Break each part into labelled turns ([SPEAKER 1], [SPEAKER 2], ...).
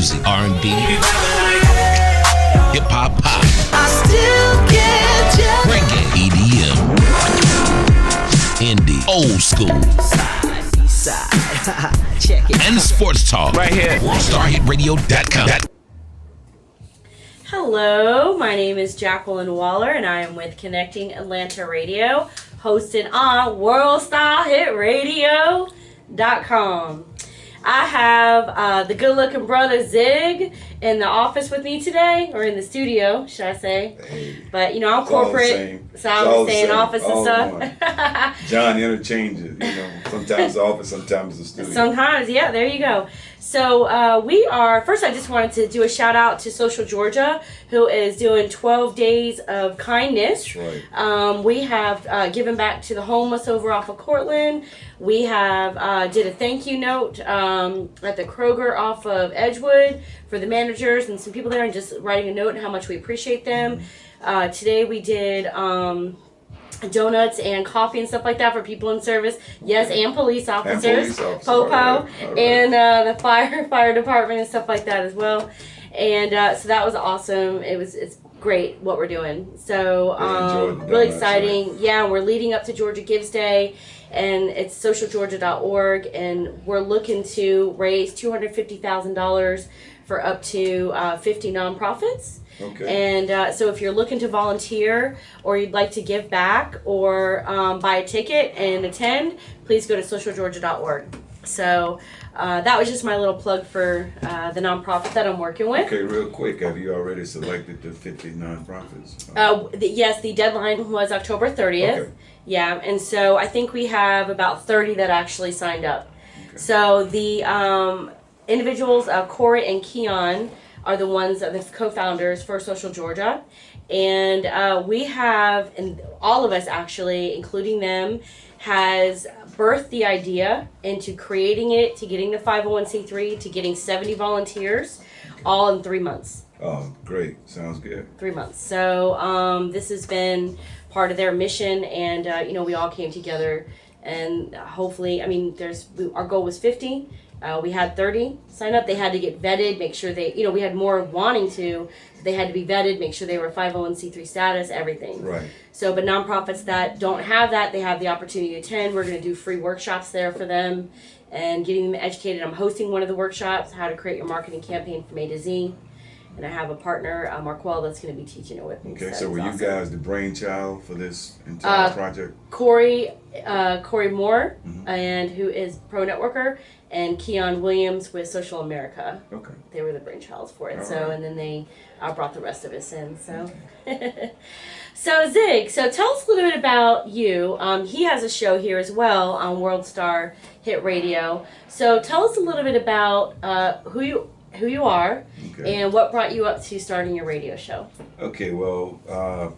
[SPEAKER 1] music, R&B, hip hop, pop,
[SPEAKER 2] I still get you.
[SPEAKER 1] reggae, EDM, indie, old school,
[SPEAKER 2] Side. Check it.
[SPEAKER 1] and sports talk.
[SPEAKER 3] Right here.
[SPEAKER 1] WorldStarHitRadio.com.
[SPEAKER 4] Hello, my name is Jacqueline Waller, and I am with Connecting Atlanta Radio, hosted on WorldStarHitRadio.com. I have the good-looking brother Zig in the office with me today, or in the studio, should I say?
[SPEAKER 5] Hey,
[SPEAKER 4] But I'm corporate, so I'm staying in office and stuff.
[SPEAKER 5] John interchanges, sometimes the office, sometimes the studio.
[SPEAKER 4] Sometimes, yeah, there you go. So first I just wanted to do a shout out to Social Georgia, who is doing 12 days of kindness.
[SPEAKER 5] That's right.
[SPEAKER 4] We have given back to the homeless over off of Cortland. We have did a thank you note at the Kroger off of Edgewood for the managers and some people there, and just writing a note on how much we appreciate them. Today we did donuts and coffee and stuff like that for people in service. Yes, and police officers. Popo.
[SPEAKER 5] All right.
[SPEAKER 4] And the fire department and stuff like that as well. And so that was awesome. It's great what we're doing. So really exciting. Right? Yeah, we're leading up to Georgia Gives Day, and it's socialgeorgia.org, and we're looking to raise $250,000 for up to 50 nonprofits.
[SPEAKER 5] Okay.
[SPEAKER 4] And so if you're looking to volunteer, or you'd like to give back, or buy a ticket and attend, please go to socialgeorgia.org. So that was just my little plug for the nonprofit that I'm working with.
[SPEAKER 5] Okay, real quick, have you already selected the 50 nonprofits?
[SPEAKER 4] Yes, the deadline was October 30th.
[SPEAKER 5] Okay.
[SPEAKER 4] Yeah, and so I think we have about 30 that actually signed up. Okay. So the individuals, Corey and Keon, are the ones, the co-founders for Social Georgia. And we have, and all of us actually, including them, has birthed the idea into creating it, to getting the 501c3, to getting 70 volunteers, all in 3 months.
[SPEAKER 5] Oh, great. Sounds good.
[SPEAKER 4] 3 months. So this has been part of their mission, and we all came together, and hopefully, our goal was 50. We had 30 sign up. They had to get vetted, make sure we had more wanting to. So they had to be vetted, make sure they were 501c3 status, everything.
[SPEAKER 5] Right.
[SPEAKER 4] So, but nonprofits that don't have that, they have the opportunity to attend. We're going to do free workshops there for them and getting them educated. I'm hosting one of the workshops, how to create your marketing campaign from A to Z. And I have a partner, Marquel, that's going to be teaching it with me.
[SPEAKER 5] Okay, so were
[SPEAKER 4] awesome.
[SPEAKER 5] You guys the brainchild for this entire project?
[SPEAKER 4] Corey Moore, and who is Pro Networker, and Keon Williams with Social America.
[SPEAKER 5] Okay.
[SPEAKER 4] They were the brainchilds for it.
[SPEAKER 5] All
[SPEAKER 4] so,
[SPEAKER 5] right.
[SPEAKER 4] And then they brought the rest of us in. So, so Zig, so tell us a little bit about you. He has a show here as well on World Star Hit Radio. So tell us a little bit about who you are,
[SPEAKER 5] Okay.
[SPEAKER 4] and what brought you up to starting your radio show.
[SPEAKER 5] Okay, well,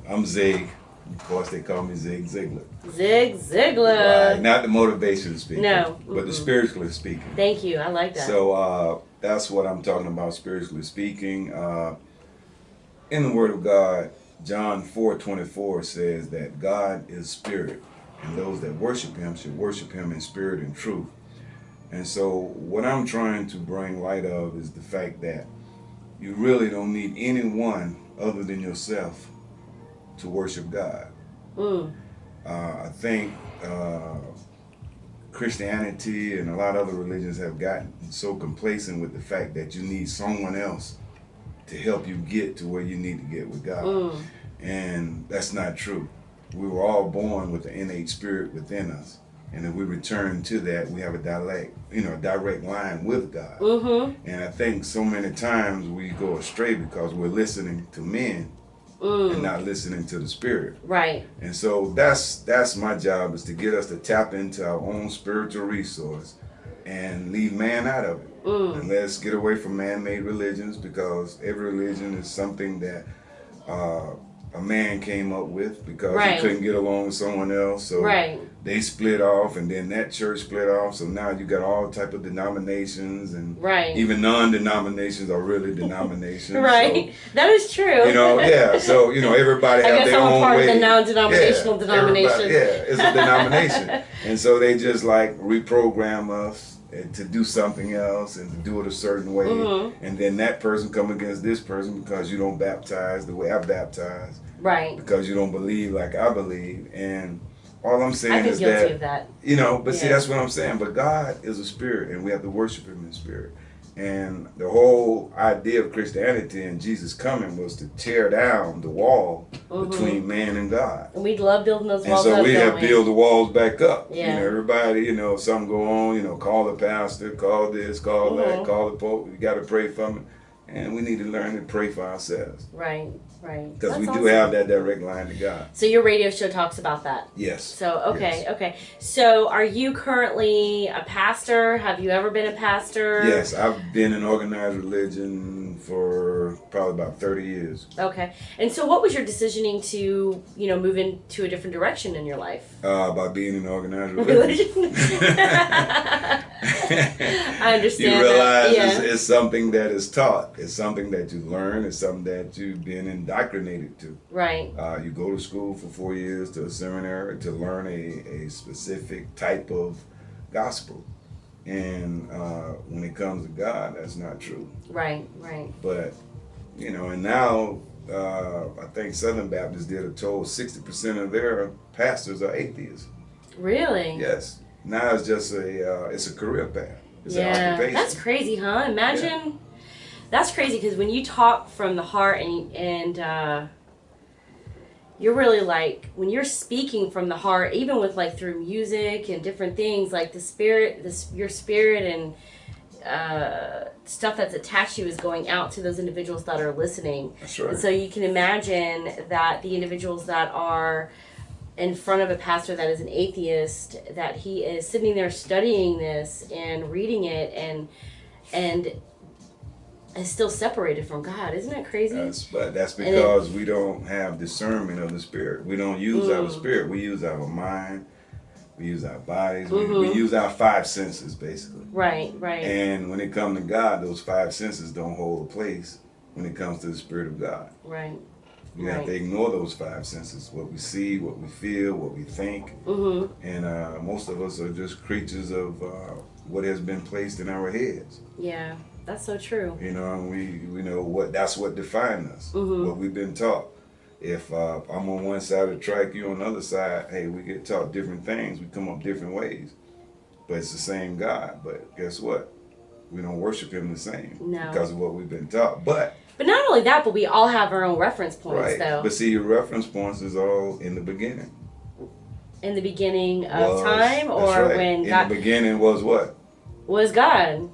[SPEAKER 5] I'm Zig. Of course, they call me Zig Ziglar.
[SPEAKER 4] Zig Ziglar.
[SPEAKER 5] Right, not the motivational speaker.
[SPEAKER 4] No.
[SPEAKER 5] But the spiritually speaking.
[SPEAKER 4] Thank you. I like that.
[SPEAKER 5] So that's what I'm talking about, spiritually speaking. In the Word of God, John 4:24 says that God is spirit, and those that worship Him should worship Him in spirit and truth. And so what I'm trying to bring light of is the fact that you really don't need anyone other than yourself to worship God. I think Christianity and a lot of other religions have gotten so complacent with the fact that you need someone else to help you get to where you need to get with God. And that's not true. We were all born with the innate spirit within us. And if we return to that, we have a direct line with God. And I think so many times we go astray because we're listening to men and not listening to the spirit.
[SPEAKER 4] Right.
[SPEAKER 5] And so that's my job, is to get us to tap into our own spiritual resource and leave man out of it. And let's get away from man-made religions, because every religion is something that a man came up with because he couldn't get along with someone else. So they split off, and then that church split off. So now you got all type of denominations, and even non-denominations are really denominations. So,
[SPEAKER 4] that is true.
[SPEAKER 5] So everybody have their own way. I guess I'm
[SPEAKER 4] part of the non-denominational denomination.
[SPEAKER 5] It's a denomination. And so they just like reprogram us to do something else and to do it a certain way, and then that person come against this person because you don't baptize the way I baptize,
[SPEAKER 4] Right.
[SPEAKER 5] because you don't believe like I believe, and all I'm saying
[SPEAKER 4] I've been
[SPEAKER 5] is
[SPEAKER 4] guilty of that.
[SPEAKER 5] but see, that's what I'm saying. But God is a spirit, and we have to worship Him in spirit. And the whole idea of Christianity and Jesus coming was to tear down the wall between man and God.
[SPEAKER 4] And we'd love building those
[SPEAKER 5] And
[SPEAKER 4] walls
[SPEAKER 5] so
[SPEAKER 4] up,
[SPEAKER 5] we
[SPEAKER 4] don't
[SPEAKER 5] have build the walls back up.
[SPEAKER 4] Yeah.
[SPEAKER 5] Everybody, if something go on, call the pastor, call this, call that, call the pope. We got to pray for them. And we need to learn to pray for ourselves.
[SPEAKER 4] Right, right.
[SPEAKER 5] Because we
[SPEAKER 4] That's
[SPEAKER 5] do have that direct line to God.
[SPEAKER 4] So your radio show talks about that?
[SPEAKER 5] Yes.
[SPEAKER 4] So, okay,
[SPEAKER 5] Yes.
[SPEAKER 4] okay. So are you currently a pastor? Have you ever been a pastor?
[SPEAKER 5] Yes, I've been in organized religion for probably about 30 years.
[SPEAKER 4] Okay. And so what was your decisioning to, move into a different direction in your life?
[SPEAKER 5] By being in organized religion.
[SPEAKER 4] I understand.
[SPEAKER 5] You realize
[SPEAKER 4] that.
[SPEAKER 5] it's something that is taught. It's something that you learn. It's something that you've been indoctrinated to.
[SPEAKER 4] Right.
[SPEAKER 5] You go to school for 4 years to a seminary to learn a specific type of gospel. And when it comes to God, that's not true.
[SPEAKER 4] Right, right.
[SPEAKER 5] But, and now I think Southern Baptists did a toll 60% of their pastors are atheists.
[SPEAKER 4] Really?
[SPEAKER 5] Yes. Now it's just it's a career path. It's an
[SPEAKER 4] Yeah,
[SPEAKER 5] occupation.
[SPEAKER 4] that's crazy, huh? Imagine, that's crazy because when you talk from the heart and you're really like, when you're speaking from the heart, even with like through music and different things, like the spirit, your spirit and stuff that's attached to you is going out to those individuals that are listening.
[SPEAKER 5] That's right.
[SPEAKER 4] And so you can imagine that the individuals that are in front of a pastor that is an atheist, that he is sitting there studying this and reading it and is still separated from God. Isn't that crazy?
[SPEAKER 5] But that's because we don't have discernment of the spirit. We don't use our spirit. We use our mind. We use our bodies. We use our 5 senses, basically.
[SPEAKER 4] Right, right.
[SPEAKER 5] And when it comes to God, those 5 senses don't hold a place when it comes to the Spirit of God.
[SPEAKER 4] Right.
[SPEAKER 5] We have to ignore those 5 senses: what we see, what we feel, what we think. And most of us are just creatures of what has been placed in our heads.
[SPEAKER 4] Yeah, that's so true.
[SPEAKER 5] And we know that's what defines us, what we've been taught. If I'm on one side of the track, you on the other side, hey, we get taught different things. We come up different ways. But it's the same God. But guess what? We don't worship Him the same because of what we've been taught. But
[SPEAKER 4] not only that, but we all have our own reference points,
[SPEAKER 5] right.
[SPEAKER 4] though.
[SPEAKER 5] But see, your reference points is all in the beginning.
[SPEAKER 4] In the beginning of time, or
[SPEAKER 5] right.
[SPEAKER 4] when
[SPEAKER 5] in
[SPEAKER 4] God
[SPEAKER 5] the beginning was what?
[SPEAKER 4] Was God.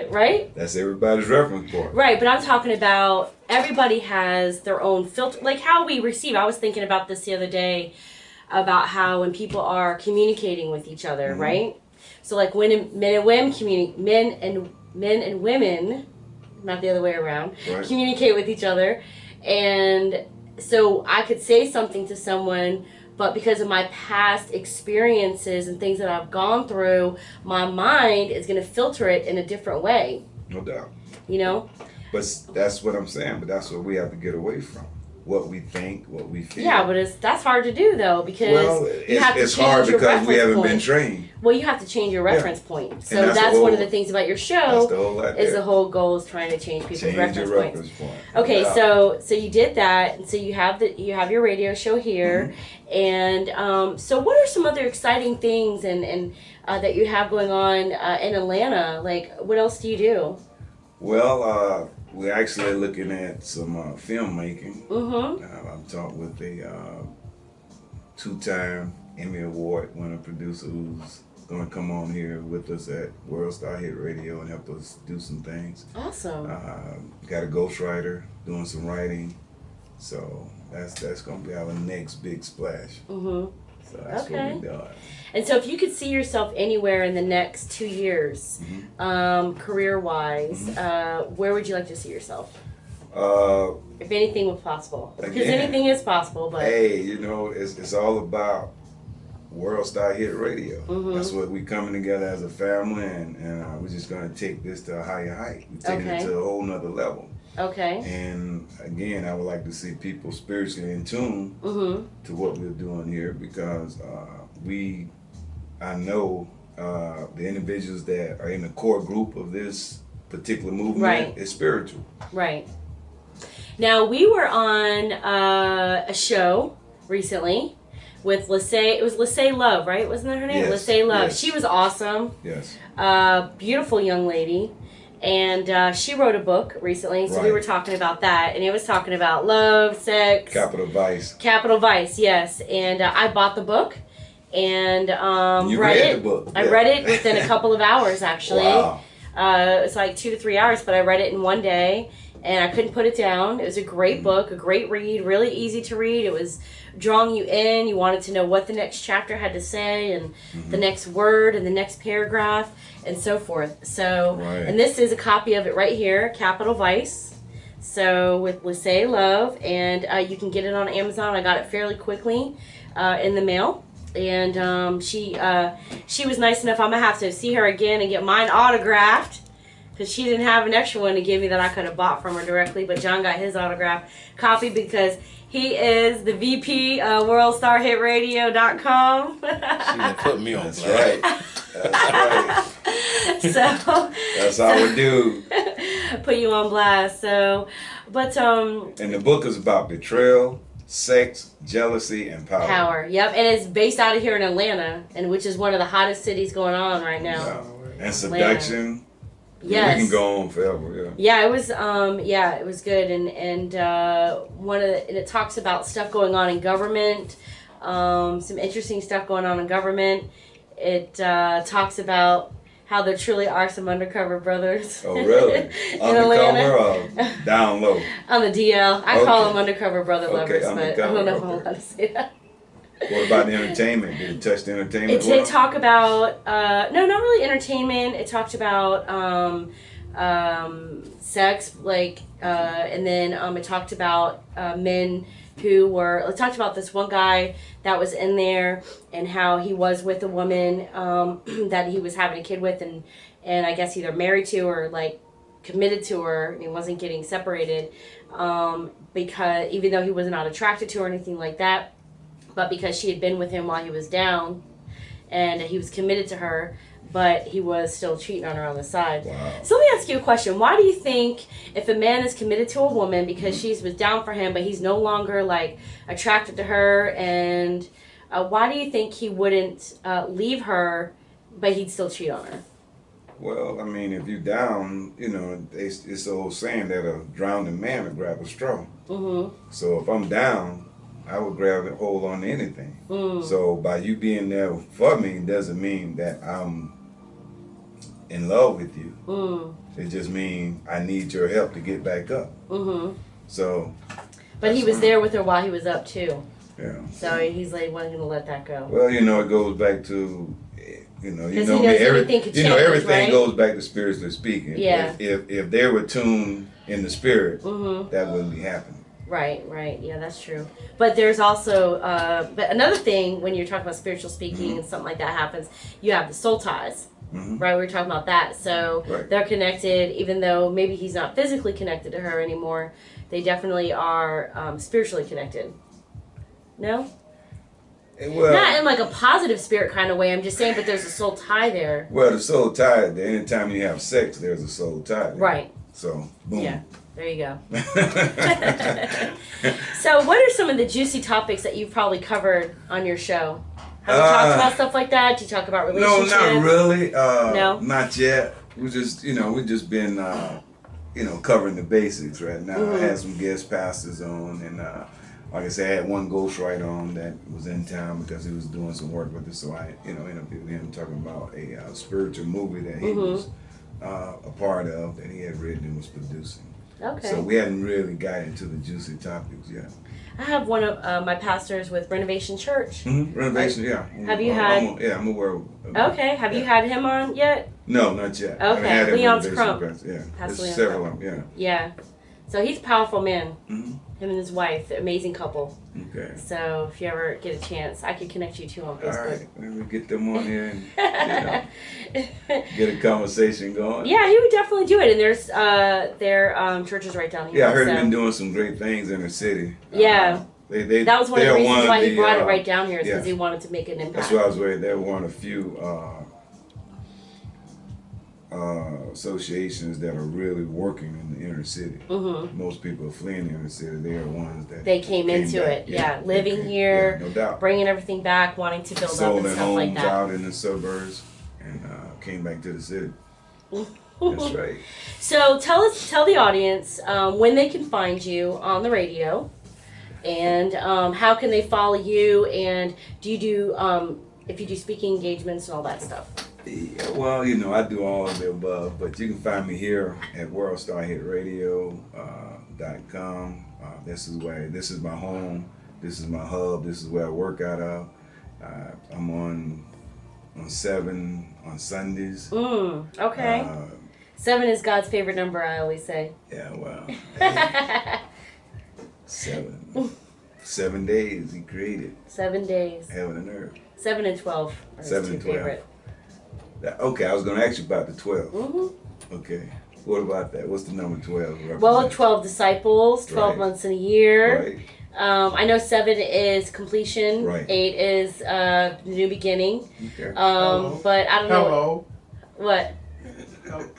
[SPEAKER 4] Right?
[SPEAKER 5] That's everybody's reference point.
[SPEAKER 4] Right, but I'm talking about everybody has their own filter, like how we receive. I was thinking about this the other day about how when people are communicating with each other, right? So like when men and women men and women, not the other way around, communicate with each other, and so I could say something to someone, but because of my past experiences and things that I've gone through, my mind is going to filter it in a different way.
[SPEAKER 5] No doubt.
[SPEAKER 4] But
[SPEAKER 5] that's what I'm saying. But that's what we have to get away from. What we think, what we feel.
[SPEAKER 4] Yeah, but that's hard to do though, because you have to
[SPEAKER 5] it's
[SPEAKER 4] change
[SPEAKER 5] hard
[SPEAKER 4] your
[SPEAKER 5] because we
[SPEAKER 4] reference
[SPEAKER 5] haven't
[SPEAKER 4] point.
[SPEAKER 5] been trained.
[SPEAKER 4] Well, you have to change your reference point. So
[SPEAKER 5] And
[SPEAKER 4] that's one of the things about your show. Is the whole goal is trying to change people's reference points. Okay, so you did that, and so you have your radio show here, and so what are some other exciting things and that you have going on in Atlanta? Like, what else do you do?
[SPEAKER 5] Well, we're actually looking at some filmmaking. I'm talking with a 2-time Emmy Award winner producer who's going to come on here with us at World Star Hit Radio and help us do some things.
[SPEAKER 4] Awesome.
[SPEAKER 5] Got a ghostwriter doing some writing, so that's going to be our next big splash. So that's what we're doing.
[SPEAKER 4] And so if you could see yourself anywhere in the next 2 years, career-wise, where would you like to see yourself? If anything was possible. Because anything is possible, but...
[SPEAKER 5] Hey, it's all about World Star Hit Radio. That's what we're coming together as a family, and we're just going to take this to a higher height. We're taking it to a whole nother level.
[SPEAKER 4] Okay.
[SPEAKER 5] And again, I would like to see people spiritually in tune to what we're doing here, because I know the individuals that are in the core group of this particular movement
[SPEAKER 4] Right.
[SPEAKER 5] is spiritual.
[SPEAKER 4] Right. Now, we were on a show recently with Lissay. It was Lissay Love, right? Wasn't that her name?
[SPEAKER 5] Yes,
[SPEAKER 4] Lissay Love.
[SPEAKER 5] yes.
[SPEAKER 4] She was awesome.
[SPEAKER 5] Yes.
[SPEAKER 4] Beautiful young lady. And she wrote a book recently, so we
[SPEAKER 5] Right.
[SPEAKER 4] were talking about that. And it was talking about love, sex.
[SPEAKER 5] Capital Vice.
[SPEAKER 4] Capital Vice, yes. And I bought the book and
[SPEAKER 5] You
[SPEAKER 4] read
[SPEAKER 5] read
[SPEAKER 4] it.
[SPEAKER 5] the book.
[SPEAKER 4] I
[SPEAKER 5] Yeah.
[SPEAKER 4] read it within a couple of hours, actually.
[SPEAKER 5] Wow.
[SPEAKER 4] It's like 2 to 3 hours, but I read it in one day, and I couldn't put it down. It was a great book, a great read, really easy to read. It was drawing you in. You wanted to know what the next chapter had to say, and the next word, and the next paragraph, and so forth. So,
[SPEAKER 5] Right.
[SPEAKER 4] and this is a copy of it right here, Capital Vice. So with Lissay Love, and you can get it on Amazon. I got it fairly quickly in the mail. And she was nice enough. I'm gonna have to see her again and get mine autographed because she didn't have an extra one to give me that I could have bought from her directly. But John got his autographed copy because he is the VP of WorldStarHitRadio.com.
[SPEAKER 1] She done put me on
[SPEAKER 5] That's
[SPEAKER 1] blast.
[SPEAKER 5] right. That's right.
[SPEAKER 4] So
[SPEAKER 5] That's our dude.
[SPEAKER 4] put you on blast. So, but
[SPEAKER 5] And the book is about betrayal, sex, jealousy, and power.
[SPEAKER 4] power. Yep, and it's based out of here in Atlanta, and which is one of the hottest cities going on right now.
[SPEAKER 5] Yeah. And seduction.
[SPEAKER 4] Yes.
[SPEAKER 5] We can go on forever. Yeah.
[SPEAKER 4] Yeah, it was it was good, and and it talks about stuff going on in government, some interesting stuff going on in government. It talks about how there truly are some undercover brothers.
[SPEAKER 5] Oh, really?
[SPEAKER 4] in
[SPEAKER 5] Undercover
[SPEAKER 4] Atlanta.
[SPEAKER 5] or down low?
[SPEAKER 4] On the DL. I call
[SPEAKER 5] Okay.
[SPEAKER 4] them undercover brother lovers, but I
[SPEAKER 5] undercover,
[SPEAKER 4] don't know if I'm
[SPEAKER 5] okay.
[SPEAKER 4] allowed to say that.
[SPEAKER 5] What about the entertainment? Did it touch the entertainment?
[SPEAKER 4] It did talk about no, not really entertainment. It talked about sex, like, and then it talked about men who were. It talked about this one guy that was in there and how he was with a woman that he was having a kid with, and I guess either married to or like committed to her, and he wasn't getting separated because even though he was not attracted to her or anything like that. But because she had been with him while he was down, and he was committed to her, but he was still cheating on her on the side.
[SPEAKER 5] Wow.
[SPEAKER 4] So let me ask you a question. Why do you think if a man is committed to a woman because she was down for him, but he's no longer like attracted to her, and why do you think he wouldn't leave her, but he'd still cheat on her?
[SPEAKER 5] Well, I mean, if you're down, you know, it's the old saying that a drowning man would grab a straw.
[SPEAKER 4] Mm-hmm.
[SPEAKER 5] So if I'm down, I would grab and hold on to anything.
[SPEAKER 4] Mm.
[SPEAKER 5] So by you being there for me doesn't mean that I'm in love with you.
[SPEAKER 4] Mm.
[SPEAKER 5] It just means I need your help to get back up.
[SPEAKER 4] Mm-hmm.
[SPEAKER 5] So.
[SPEAKER 4] But he
[SPEAKER 5] that's
[SPEAKER 4] was
[SPEAKER 5] fine.
[SPEAKER 4] there with her while he was up too.
[SPEAKER 5] Yeah.
[SPEAKER 4] So he's like, wasn't gonna let that go.
[SPEAKER 5] Well, you know, it goes back to, you know,
[SPEAKER 4] 'Cause
[SPEAKER 5] you
[SPEAKER 4] he
[SPEAKER 5] know
[SPEAKER 4] knows
[SPEAKER 5] me.
[SPEAKER 4] anything could change,
[SPEAKER 5] Everything
[SPEAKER 4] right?
[SPEAKER 5] goes back to spiritually speaking.
[SPEAKER 4] Yeah.
[SPEAKER 5] If they were tuned in the spirit,
[SPEAKER 4] Mm-hmm.
[SPEAKER 5] that wouldn't be happening.
[SPEAKER 4] Right, right. Yeah, that's true. But there's also, but another thing when you're talking about spiritual speaking and something like that happens, you have the soul ties,
[SPEAKER 5] Mhm.
[SPEAKER 4] right? We were talking about that. So
[SPEAKER 5] Right.
[SPEAKER 4] they're connected, even though maybe he's not physically connected to her anymore. They definitely are spiritually connected. No?
[SPEAKER 5] Well,
[SPEAKER 4] Not in like a positive spirit kind of way. I'm just saying, but there's a soul tie there.
[SPEAKER 5] well, the soul tie. Anytime you have sex, there's a soul tie. there.
[SPEAKER 4] Right.
[SPEAKER 5] So, boom.
[SPEAKER 4] Yeah. There you go. So, what are some of the juicy topics that you've probably covered on your show? Have you talked about stuff like that? Do you talk about
[SPEAKER 5] No,
[SPEAKER 4] relationships?
[SPEAKER 5] not really.
[SPEAKER 4] No?
[SPEAKER 5] Not yet. We just, we've just been, covering the basics right now. I had some guest pastors on, and like I said, I had one ghostwriter on that was in town because he was doing some work with us. So I, interviewed him talking about a spiritual movie that he was a part of, that he had written and was producing.
[SPEAKER 4] Okay.
[SPEAKER 5] So we hadn't really got into the juicy topics yet.
[SPEAKER 4] I have one of my pastors with Renovation Church.
[SPEAKER 5] Renovation, yeah.
[SPEAKER 4] Have you had-
[SPEAKER 5] I'm aware of
[SPEAKER 4] Okay. Have you had him on yet?
[SPEAKER 5] No, not yet.
[SPEAKER 4] Okay,
[SPEAKER 5] I had him
[SPEAKER 4] Leon's
[SPEAKER 5] Renovation
[SPEAKER 4] Crump.
[SPEAKER 5] Press, yeah.
[SPEAKER 4] Pastor
[SPEAKER 5] There's
[SPEAKER 4] Leon's
[SPEAKER 5] several
[SPEAKER 4] Crump.
[SPEAKER 5] of them,
[SPEAKER 4] Yeah. So he's a powerful man.
[SPEAKER 5] yeah.
[SPEAKER 4] Him and his wife, amazing couple.
[SPEAKER 5] Okay.
[SPEAKER 4] So if you ever get a chance, I could connect you two on
[SPEAKER 5] All
[SPEAKER 4] Facebook.
[SPEAKER 5] right. Maybe get them on here and get a conversation going.
[SPEAKER 4] Yeah, he would definitely do it. And there's their church is right down here.
[SPEAKER 5] Yeah, I heard
[SPEAKER 4] so.
[SPEAKER 5] him been doing some great things in the city.
[SPEAKER 4] Yeah.
[SPEAKER 5] They
[SPEAKER 4] That was one of the
[SPEAKER 5] they're
[SPEAKER 4] reasons why he
[SPEAKER 5] the,
[SPEAKER 4] brought it right down here, is because
[SPEAKER 5] yeah.
[SPEAKER 4] he wanted to make an impact.
[SPEAKER 5] That's why I was worried. They're one of the few associations that are really working in the inner city.
[SPEAKER 4] Mm-hmm.
[SPEAKER 5] Most people are fleeing the inner city. They are ones that
[SPEAKER 4] They came into
[SPEAKER 5] back.
[SPEAKER 4] it. Yeah, living here,
[SPEAKER 5] no doubt.
[SPEAKER 4] bringing everything back, wanting to build
[SPEAKER 5] Sold
[SPEAKER 4] up and
[SPEAKER 5] their
[SPEAKER 4] stuff
[SPEAKER 5] homes
[SPEAKER 4] like that.
[SPEAKER 5] out in the suburbs and came back to the city. That's right.
[SPEAKER 4] So tell the audience when they can find you on the radio, and how can they follow you, and do you do if you do speaking engagements and all that stuff?
[SPEAKER 5] Yeah, well, I do all of the above, but you can find me here at worldstarhitradio.com. This is my home. This is my hub. This is where I work out of. I'm on 7 on Sundays.
[SPEAKER 4] Okay. 7 is God's favorite number, I always say.
[SPEAKER 5] Yeah, well. 7 days He created.
[SPEAKER 4] 7 days.
[SPEAKER 5] Heaven and earth.
[SPEAKER 4] 7 and 12 are his
[SPEAKER 5] 7
[SPEAKER 4] two
[SPEAKER 5] and 12.
[SPEAKER 4] favorite.
[SPEAKER 5] Okay, I was going to ask you about the 12.
[SPEAKER 4] Mm-hmm.
[SPEAKER 5] Okay. What about that? What's the number 12 represent?
[SPEAKER 4] Well, 12 disciples, 12
[SPEAKER 5] Right.
[SPEAKER 4] months in a year.
[SPEAKER 5] Right.
[SPEAKER 4] I know 7 is completion.
[SPEAKER 5] Right.
[SPEAKER 4] 8 is new beginning.
[SPEAKER 5] Okay.
[SPEAKER 4] But I don't know.
[SPEAKER 3] Hello.
[SPEAKER 4] What?
[SPEAKER 3] Oh, the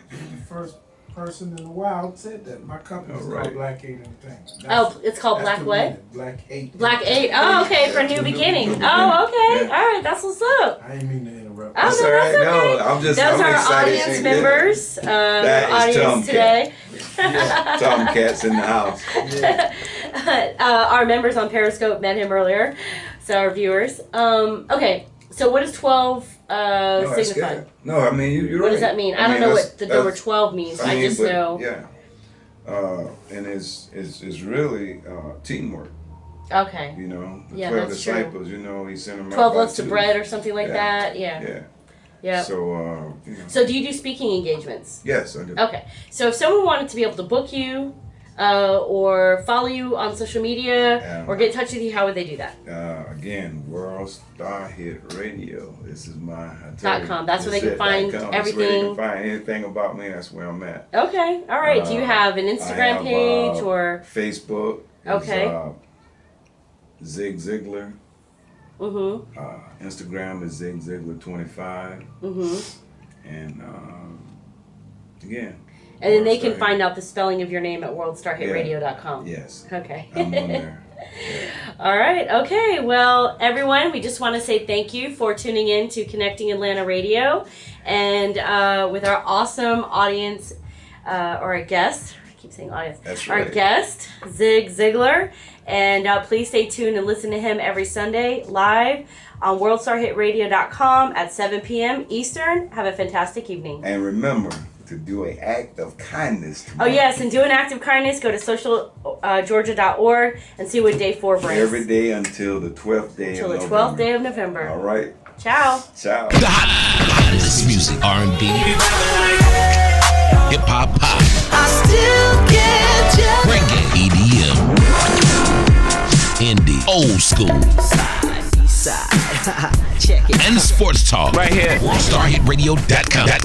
[SPEAKER 3] first person in the wild said that. My company's
[SPEAKER 5] All right.
[SPEAKER 3] called Black 8 Entertainment.
[SPEAKER 4] Oh, it's called
[SPEAKER 3] That's
[SPEAKER 4] Black
[SPEAKER 3] the
[SPEAKER 4] what?
[SPEAKER 3] meaning, Black 8.
[SPEAKER 4] Black 8. Oh, okay, for new beginning. Oh, okay.
[SPEAKER 5] Yeah.
[SPEAKER 4] All right, that's what's up.
[SPEAKER 3] I didn't mean to interrupt.
[SPEAKER 4] Oh,
[SPEAKER 5] That's
[SPEAKER 4] no,
[SPEAKER 5] all right.
[SPEAKER 4] that's
[SPEAKER 5] No,
[SPEAKER 4] okay.
[SPEAKER 5] I'm
[SPEAKER 4] Those
[SPEAKER 5] I'm
[SPEAKER 4] are
[SPEAKER 5] excited.
[SPEAKER 4] audience members.
[SPEAKER 5] That is
[SPEAKER 4] Audience today.
[SPEAKER 5] Tomcats in the house.
[SPEAKER 4] Our members on Periscope met him earlier, so our viewers. Okay, so what does 12
[SPEAKER 5] No, that's
[SPEAKER 4] signify?
[SPEAKER 5] good. No, I mean you're right.
[SPEAKER 4] What does that mean? I don't know what the number 12 means. I just
[SPEAKER 5] but,
[SPEAKER 4] know.
[SPEAKER 5] Yeah. And it's really teamwork.
[SPEAKER 4] Okay.
[SPEAKER 5] The
[SPEAKER 4] Yeah,
[SPEAKER 5] 12
[SPEAKER 4] that's true.
[SPEAKER 5] disciples. He sent them
[SPEAKER 4] 12
[SPEAKER 5] out by
[SPEAKER 4] loaves of
[SPEAKER 5] twos.
[SPEAKER 4] bread or something like that. Yeah.
[SPEAKER 5] Yeah.
[SPEAKER 4] Yeah.
[SPEAKER 5] So
[SPEAKER 4] So do you do speaking engagements?
[SPEAKER 5] yes, I do.
[SPEAKER 4] Okay. So if someone wanted to be able to book you, or follow you on social media, or get in touch with you, how would they do that?
[SPEAKER 5] Again, World Star Hit Radio. This is my
[SPEAKER 4] .com. That's where they can find
[SPEAKER 5] That's where they
[SPEAKER 4] everything.
[SPEAKER 5] can find anything about me. That's where I'm at.
[SPEAKER 4] Okay. All right. Do you have an
[SPEAKER 5] I
[SPEAKER 4] Instagram
[SPEAKER 5] have,
[SPEAKER 4] page or?
[SPEAKER 5] Facebook.
[SPEAKER 4] Okay.
[SPEAKER 5] Zig Ziglar.
[SPEAKER 4] Mm-hmm.
[SPEAKER 5] Instagram is Zig Ziglar 25.
[SPEAKER 4] Mm-hmm.
[SPEAKER 5] And again.
[SPEAKER 4] And then they
[SPEAKER 5] World
[SPEAKER 4] can
[SPEAKER 5] Star
[SPEAKER 4] find out the spelling of your name at worldstarhitradio.com.
[SPEAKER 5] Yes.
[SPEAKER 4] Okay.
[SPEAKER 5] I'm on there.
[SPEAKER 4] All right. Okay. Well, everyone, we just want to say thank you for tuning in to Connecting Atlanta Radio, and with our awesome audience, or a guest. I keep saying audience.
[SPEAKER 5] That's
[SPEAKER 4] Our
[SPEAKER 5] right.
[SPEAKER 4] guest, Zig Ziglar, and please stay tuned and listen to him every Sunday live on worldstarhitradio.com at 7 p.m. Eastern. Have a fantastic evening.
[SPEAKER 5] And remember to do an act of kindness.
[SPEAKER 4] Oh, yes, and do an act of kindness. Go to socialgeorgia.org and see what day 4 brings.
[SPEAKER 5] Every day until the 12th day
[SPEAKER 4] Until
[SPEAKER 5] of
[SPEAKER 4] the
[SPEAKER 5] November.
[SPEAKER 4] 12th day of November.
[SPEAKER 5] All right.
[SPEAKER 4] Ciao.
[SPEAKER 5] Ciao.
[SPEAKER 1] The hottest music, R&B, hip hop, pop,
[SPEAKER 2] I still get jealous.
[SPEAKER 1] reggae, EDM, indie, old school,
[SPEAKER 2] Side, B-side. Check it.
[SPEAKER 1] and sports talk. Right here. WorldStarHitRadio.com.